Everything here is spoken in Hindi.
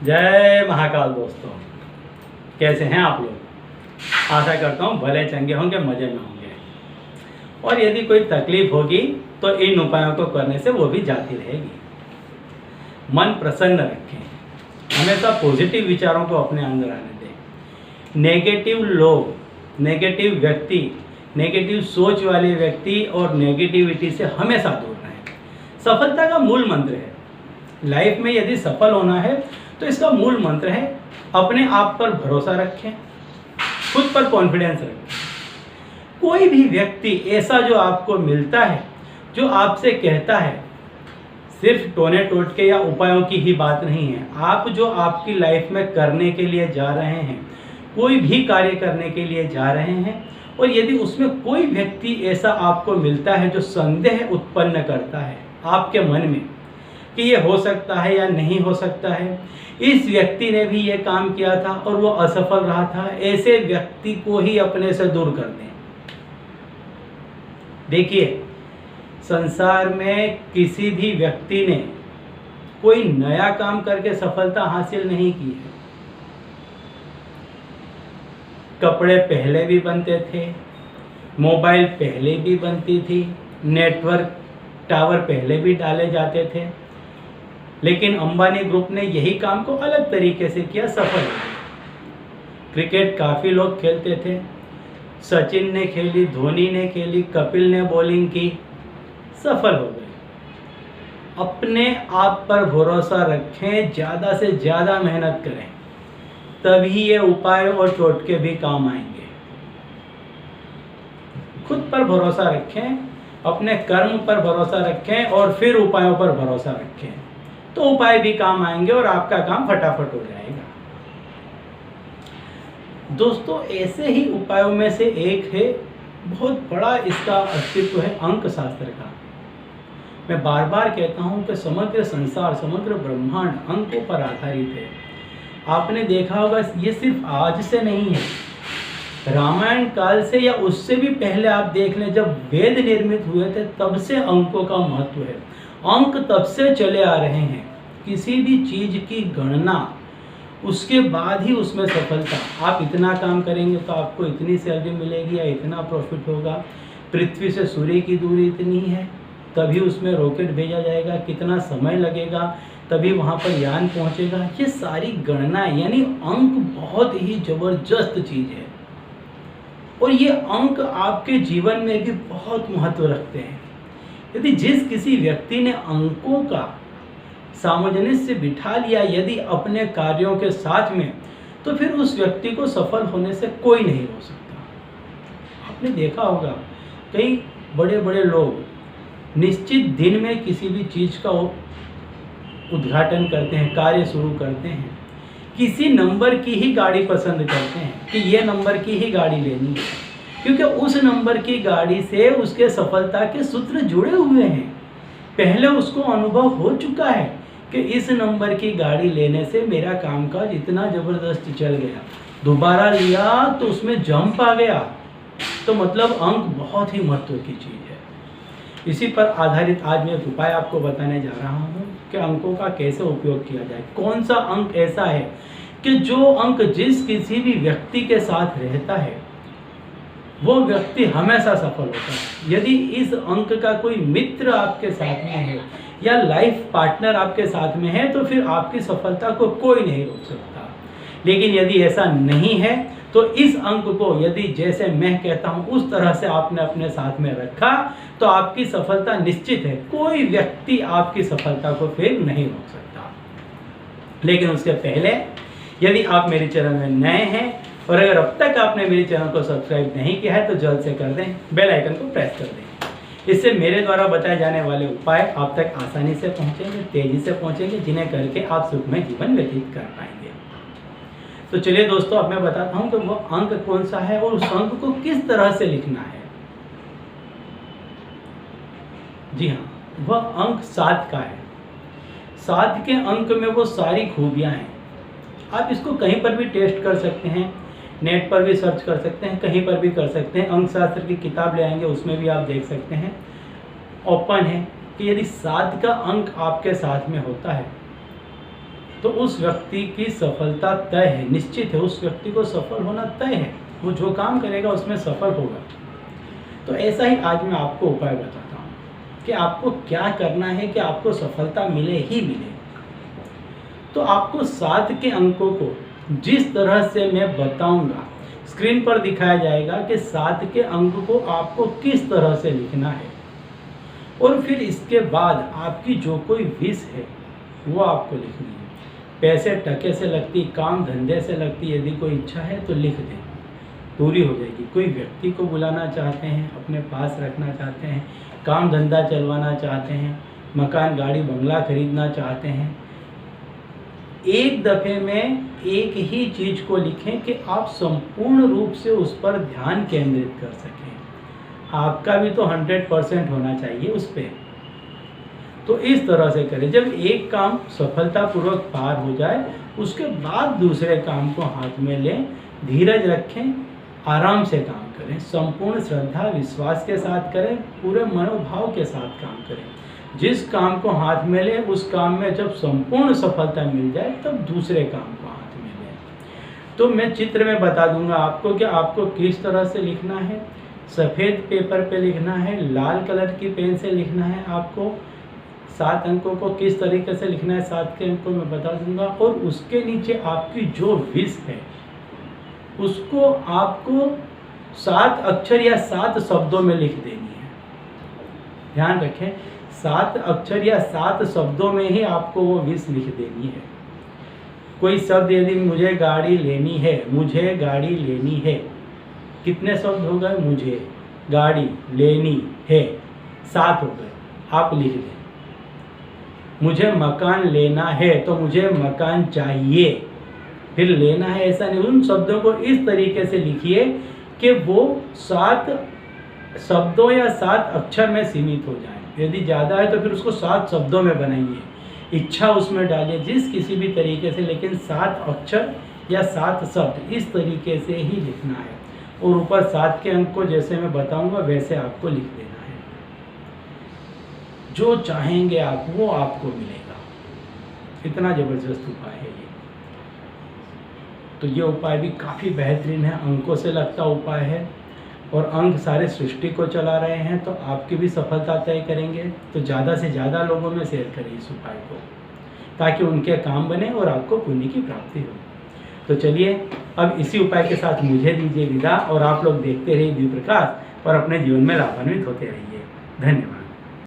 जय महाकाल दोस्तों, कैसे हैं आप लोग। आशा करता हूँ भले चंगे होंगे, मज़े में होंगे। और यदि कोई तकलीफ होगी तो इन उपायों को करने से वो भी जाती रहेगी। मन प्रसन्न रखें, हमेशा पॉजिटिव विचारों को अपने अंदर आने दें। नेगेटिव लोग, नेगेटिव व्यक्ति, नेगेटिव सोच वाले व्यक्ति और नेगेटिविटी से हमेशा दूर रहें। सफलता का मूल मंत्र है। लाइफ में यदि सफल होना है तो इसका मूल मंत्र है अपने आप पर भरोसा रखें, खुद पर कॉन्फिडेंस रखें। कोई भी व्यक्ति ऐसा जो आपको मिलता है, जो आपसे कहता है, सिर्फ टोने टोटके या उपायों की ही बात नहीं है। आप जो आपकी लाइफ में करने के लिए जा रहे हैं, कोई भी कार्य करने के लिए जा रहे हैं, और यदि उसमें कोई व्यक्ति ऐसा आपको मिलता है जो संदेह उत्पन्न करता है आपके मन में कि ये हो सकता है या नहीं हो सकता है, इस व्यक्ति ने भी ये काम किया था और वो असफल रहा था, ऐसे व्यक्ति को ही अपने से दूर कर दें। देखिए, संसार में किसी भी व्यक्ति ने कोई नया काम करके सफलता हासिल नहीं की है। कपड़े पहले भी बनते थे, मोबाइल पहले भी बनती थी, नेटवर्क टावर पहले भी डाले जाते थे, लेकिन अंबानी ग्रुप ने यही काम को अलग तरीके से किया, सफल हो गए। क्रिकेट काफ़ी लोग खेलते थे, सचिन ने खेली, धोनी ने खेली, कपिल ने बॉलिंग की, सफल हो गए। अपने आप पर भरोसा रखें, ज़्यादा से ज़्यादा मेहनत करें, तभी ये उपाय और टोटके भी काम आएंगे। खुद पर भरोसा रखें, अपने कर्म पर भरोसा रखें और फिर उपायों पर भरोसा रखें, तो उपाय भी काम आएंगे और आपका काम फटाफट हो जाएगा। दोस्तों, ऐसे ही उपायों में से एक है, बहुत बड़ा इसका अस्तित्व है, अंक शास्त्र का। मैं बार बार कहता हूं कि समग्र संसार, समग्र ब्रह्मांड अंकों पर आधारित है। आपने देखा होगा, ये सिर्फ आज से नहीं है, रामायण काल से या उससे भी पहले आप देख लें, जब वेद निर्मित हुए थे तब से अंकों का महत्व है। अंक तब से चले आ रहे हैं। किसी भी चीज़ की गणना, उसके बाद ही उसमें सफलता। आप इतना काम करेंगे तो आपको इतनी सैलरी मिलेगी या इतना प्रॉफिट होगा। पृथ्वी से सूर्य की दूरी इतनी है, तभी उसमें रॉकेट भेजा जाएगा, कितना समय लगेगा, तभी वहाँ पर यान पहुँचेगा। ये सारी गणना, यानी अंक बहुत ही ज़बरदस्त चीज़ है, और ये अंक आपके जीवन में भी बहुत महत्व रखते हैं। यदि जिस किसी व्यक्ति ने अंकों का सामंजस्य बिठा लिया यदि अपने कार्यों के साथ में, तो फिर उस व्यक्ति को सफल होने से कोई नहीं रोक सकता। आपने देखा होगा, कई बड़े बड़े लोग निश्चित दिन में किसी भी चीज़ का उद्घाटन करते हैं, कार्य शुरू करते हैं, किसी नंबर की ही गाड़ी पसंद करते हैं कि ये नंबर की ही गाड़ी लेनी है, क्योंकि उस नंबर की गाड़ी से उसके सफलता के सूत्र जुड़े हुए हैं। पहले उसको अनुभव हो चुका है कि इस नंबर की गाड़ी लेने से मेरा कामकाज इतना ज़बरदस्त चल गया, दोबारा लिया तो उसमें जंप आ गया। तो मतलब अंक बहुत ही महत्व की चीज़ है। इसी पर आधारित आज मैं एक उपाय आपको बताने जा रहा हूँ कि अंकों का कैसे उपयोग किया जाए। कौन सा अंक ऐसा है कि जो अंक जिस किसी भी व्यक्ति के साथ रहता है वो व्यक्ति हमेशा सफल होता है। यदि इस अंक का कोई मित्र आपके साथ में है या लाइफ पार्टनर आपके साथ में है, तो फिर आपकी सफलता को कोई नहीं रोक सकता। लेकिन यदि ऐसा नहीं है तो इस अंक को यदि जैसे मैं कहता हूँ उस तरह से आपने अपने साथ में रखा, तो आपकी सफलता निश्चित है। कोई व्यक्ति आपकी सफलता को फिर नहीं रोक सकता। लेकिन उसके पहले यदि आप मेरे चैनल में नए हैं और अगर अब तक आपने मेरे चैनल को सब्सक्राइब नहीं किया है तो जल्द से कर दें, बेल आइकन को प्रेस कर दें। इससे मेरे द्वारा बताए जाने वाले उपाय आप तक आसानी से पहुंचेंगे, तेजी से पहुंचेंगे, जिन्हें करके आप सुखमय जीवन व्यतीत कर पाएंगे। तो चलिए दोस्तों, अब मैं बताता हूं कि वो अंक कौन सा है और उस अंक को किस तरह से लिखना है। जी हाँ, वह अंक 7 का है। 7 के अंक में वो सारी खूबियां हैं। आप इसको कहीं पर भी टेस्ट कर सकते हैं, नेट पर भी सर्च कर सकते हैं, कहीं पर भी कर सकते हैं। अंक शास्त्र की किताब ले आएंगे, उसमें भी आप देख सकते हैं, ओपन है कि यदि 7 का अंक आपके साथ में होता है तो उस व्यक्ति की सफलता तय है, निश्चित है। उस व्यक्ति को सफल होना तय है, वो जो काम करेगा उसमें सफल होगा। तो ऐसा ही आज मैं आपको उपाय बताता हूँ कि आपको क्या करना है कि आपको सफलता मिले ही मिले। तो आपको 7 के अंकों को जिस तरह से मैं बताऊंगा, स्क्रीन पर दिखाया जाएगा कि 7 के अंक को आपको किस तरह से लिखना है, और फिर इसके बाद आपकी जो कोई विश है वो आपको लिखनी है। पैसे टके से लगती, काम धंधे से लगती, यदि कोई इच्छा है तो लिख दें, पूरी हो जाएगी। कोई व्यक्ति को बुलाना चाहते हैं, अपने पास रखना चाहते हैं, काम धंधा चलवाना चाहते हैं, मकान गाड़ी बंगला खरीदना चाहते हैं, एक दफ़े में एक ही चीज़ को लिखें कि आप संपूर्ण रूप से उस पर ध्यान केंद्रित कर सकें। आपका भी तो 100% होना चाहिए उस पर। तो इस तरह से करें। जब एक काम सफलतापूर्वक पार हो जाए, उसके बाद दूसरे काम को हाथ में लें, धीरज रखें, आराम से काम करें, संपूर्ण श्रद्धा विश्वास के साथ करें, पूरे मनोभाव के साथ काम करें। जिस काम को हाथ में लें, उस काम में जब संपूर्ण सफलता मिल जाए तब दूसरे काम को हाथ में लें। तो मैं चित्र में बता दूंगा आपको कि आपको किस तरह से लिखना है। सफ़ेद पेपर पे लिखना है, लाल कलर की पेन से लिखना है। आपको 7 अंकों को किस तरीके से लिखना है, 7 के अंकों में बता दूंगा। और उसके नीचे आपकी जो विश है उसको आपको 7 अक्षर या 7 शब्दों में लिख देनी है। ध्यान रखें, 7 अक्षर या 7 शब्दों में ही आपको वो विश लिख देनी है। कोई शब्द यदि मुझे गाड़ी लेनी है, मुझे गाड़ी लेनी है, कितने शब्द हो गए? मुझे गाड़ी लेनी है, 7 हो गए, आप लिख दें। मुझे मकान लेना है, तो मुझे मकान चाहिए, फिर लेना है ऐसा नहीं। उन शब्दों को इस तरीके से लिखिए कि वो 7 शब्दों या 7 अक्षर में सीमित हो जाए। यदि ज़्यादा है तो फिर उसको 7 शब्दों में बनाइए, इच्छा उसमें डालिए जिस किसी भी तरीके से, लेकिन 7 अक्षर या 7 शब्द इस तरीके से ही लिखना है। और ऊपर 7 के अंक को जैसे मैं बताऊंगा वैसे आपको लिख देना है। जो चाहेंगे आप वो आपको मिलेगा। इतना ज़बरदस्त उपाय है ये। तो ये उपाय भी काफ़ी बेहतरीन है, अंकों से लगता उपाय है, और अंक सारे सृष्टि को चला रहे हैं, तो आपकी भी सफलता तय करेंगे। तो ज़्यादा से ज़्यादा लोगों में शेयर करें इस उपाय को, ताकि उनके काम बने और आपको पुण्य की प्राप्ति हो। तो चलिए अब इसी उपाय के साथ मुझे दीजिए विदा, और आप लोग देखते रहिए द्विप्रकाश और अपने जीवन में लाभान्वित होते रहिए। धन्यवाद।